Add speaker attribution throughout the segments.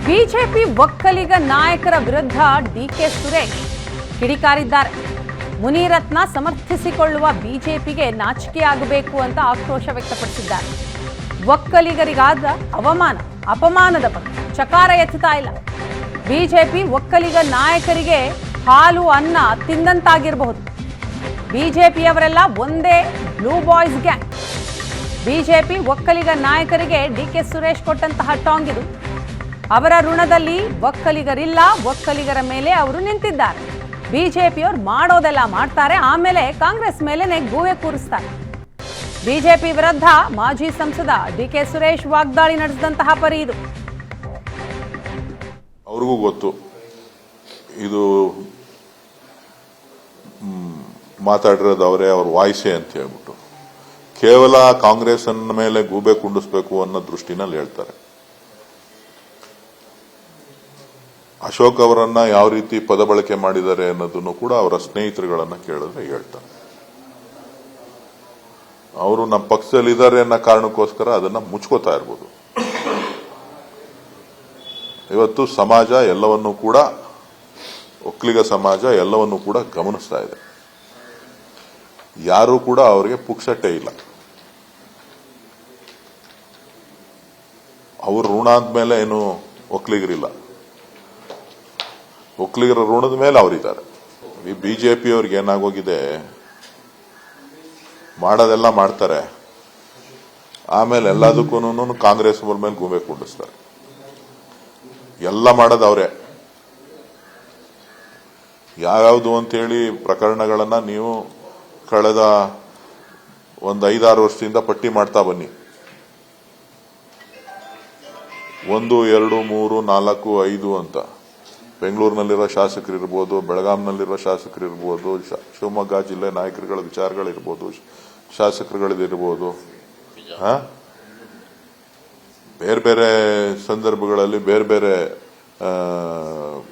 Speaker 1: BJP Vokkaliga ನಾಯಕರ ವಿರುದ್ಧ DK Suresh ಕಿಡಿಕಾರಿದ್ದಾರೆ. ಮುನಿರತ್ನ ಸಮರ್ಥಿಸಿಕೊಳ್ಳುವ ಬಿಜೆಪಿಗೆ ನಾಚಿಕೆಯಾಗಬೇಕು ಅಂತ ಆಕ್ರೋಶ ವ್ಯಕ್ತಪಡಿಸಿದ್ದಾರೆ. ಒಕ್ಕಲಿಗರಿಗಾದ ಅಪಮಾನದ ಬಗ್ಗೆ ಚಕಾರ ಎತ್ತುತ್ತಾ ಇಲ್ಲ. ಬಿಜೆಪಿ ಒಕ್ಕಲಿಗ ನಾಯಕರಿಗೆ ಹಾಲು ಅನ್ನ ತಿಂದಂತಾಗಿರಬಹುದು. ಬಿಜೆಪಿಯವರೆಲ್ಲ ಒಂದೇ blue boys gang. BJP Vokkaliga ನಾಯಕರಿಗೆ ಡಿಕೆ ಸುರೇಶ್ ಕೊಟ್ಟಂತಹ ಟಾಂಗ್ ಇದು. ಅವರ ಋಣದಲ್ಲಿ ಒಕ್ಕಲಿಗರಿಲ್ಲ, ಒಕ್ಕಲಿಗರ ಮೇಲೆ ಅವರು ನಿಂತಿದ್ದಾರೆ. ಬಿಜೆಪಿಯವರು ಮಾಡೋದೆಲ್ಲ ಮಾಡ್ತಾರೆ, ಆಮೇಲೆ ಕಾಂಗ್ರೆಸ್ ಮೇಲೆನೆ ಗೂವೆ ಕೂರಿಸ್ತಾರೆ. ಬಿಜೆಪಿ ವಿರುದ್ಧ ಮಾಜಿ ಸಂಸದ ಡಿಕೆ ಸುರೇಶ್ ವಾಗ್ದಾಳಿ ನಡೆಸಿದಂತಹ ಪರಿ ಇದು.
Speaker 2: ಅವ್ರಿಗೂ ಗೊತ್ತು ಇದು ಮಾತಾಡಿರೋದು ಅವರೇ, ಅವ್ರ ವಾಯ್ಸೆ ಅಂತ ಹೇಳ್ಬಿಟ್ಟು ಕೇವಲ ಕಾಂಗ್ರೆಸ್ ಮೇಲೆ ಗೂಬೆ ಕುಂಡಿಸ್ಬೇಕು ಅನ್ನೋ ದೃಷ್ಟಿನಲ್ಲಿ ಹೇಳ್ತಾರೆ. ಅಶೋಕ್ ಅವರನ್ನ ಯಾವ ರೀತಿ ಪದ ಬಳಕೆ ಮಾಡಿದ್ದಾರೆ ಅನ್ನೋದನ್ನು ಕೂಡ ಅವರ ಸ್ನೇಹಿತರುಗಳನ್ನ ಕೇಳಿದ್ರೆ ಹೇಳ್ತಾರೆ. ಅವರು ನಮ್ಮ ಪಕ್ಷದಲ್ಲಿ ಇದ್ದಾರೆ ಅನ್ನೋ ಕಾರಣಕ್ಕೋಸ್ಕರ ಅದನ್ನ ಮುಚ್ಕೋತಾ ಇರ್ಬೋದು. ಇವತ್ತು ಸಮಾಜ ಎಲ್ಲವನ್ನೂ ಕೂಡ, ಒಕ್ಕಲಿಗ ಸಮಾಜ ಎಲ್ಲವನ್ನೂ ಕೂಡ ಗಮನಿಸ್ತಾ ಇದೆ. ಯಾರೂ ಕೂಡ ಅವರಿಗೆ ಪುಕ್ಸಟ್ಟೆ ಇಲ್ಲ. ಅವ್ರ ಋಣ ಆದ್ಮೇಲೆ ಏನು ಒಕ್ಕಲಿಗರಿಲ್ಲ, ಒಕ್ಕಲಿಗರ ಋಣದ ಮೇಲೆ ಅವರಿದ್ದಾರೆ. ಈ ಬಿಜೆಪಿ ಅವ್ರಿಗೆ ಏನಾಗೋಗಿದೆ, ಮಾಡೋದೆಲ್ಲ ಮಾಡ್ತಾರೆ, ಆಮೇಲೆ ಎಲ್ಲದಕ್ಕೂ ಕಾಂಗ್ರೆಸ್ ಅವ್ರ ಮೇಲೆ ಗೂಬೆ ಕುಂಡಿಸ್ತಾರೆ. ಎಲ್ಲ ಮಾಡೋದು ಅವರೇ. ಯಾವ್ಯಾವುದು ಅಂತೇಳಿ ಪ್ರಕರಣಗಳನ್ನ ನೀವು ಕಳೆದ ಒಂದು 5-6 ವರ್ಷದಿಂದ ಪಟ್ಟಿ ಮಾಡ್ತಾ ಬನ್ನಿ. 1, 2, 3, 4, 5 ಅಂತ ಬೆಂಗಳೂರಿನಲ್ಲಿರೋ ಶಾಸಕರಿರ್ಬೋದು, ಬೆಳಗಾಂನಲ್ಲಿರೋ ಶಾಸಕರಿರ್ಬೋದು, ಶಿವಮೊಗ್ಗ ಜಿಲ್ಲೆ ನಾಯಕರುಗಳ ವಿಚಾರಗಳಿರ್ಬೋದು, ಶಾಸಕರುಗಳಿರ್ಬೋದು, ಬೇರೆ ಬೇರೆ ಸಂದರ್ಭಗಳಲ್ಲಿ ಬೇರೆ ಬೇರೆ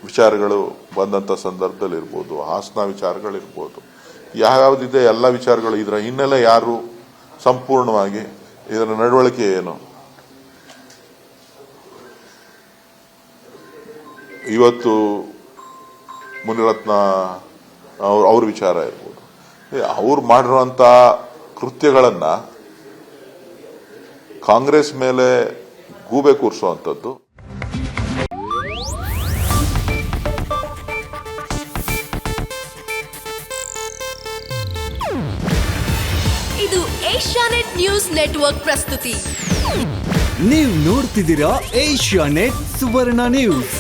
Speaker 2: ವಿಚಾರಗಳು ಬಂದಂತ ಸಂದರ್ಭದಲ್ಲಿ ಇರ್ಬೋದು, ಹಾಸನ ವಿಚಾರಗಳಿರ್ಬೋದು, ಯಾವ್ಯಾವ್ದಿದೆ ಎಲ್ಲ ವಿಚಾರಗಳು. ಇದರ ಹಿನ್ನೆಲೆ ಯಾರು, ಸಂಪೂರ್ಣವಾಗಿ ಇದರ ನಡವಳಿಕೆ ಏನು, ಇವತ್ತು ಮುನಿರತ್ನ ಅವ್ರ ವಿಚಾರ ಇರ್ಬೋದು, ಅವ್ರು ಮಾಡಿರುವಂತ ಕೃತ್ಯಗಳನ್ನ ಕಾಂಗ್ರೆಸ್ ಮೇಲೆ ಗೂಬೆ ಕೂರಿಸುವಂಥದ್ದು.
Speaker 3: ಇದು ಏಷ್ಯಾನೆಟ್ ನ್ಯೂಸ್ ನೆಟ್ವರ್ಕ್ ಪ್ರಸ್ತುತಿ.
Speaker 4: ನೀವು ನೋಡ್ತಿದ್ದೀರಾ ಏಷ್ಯಾನೆಟ್ ಸುವರ್ಣ ನ್ಯೂಸ್.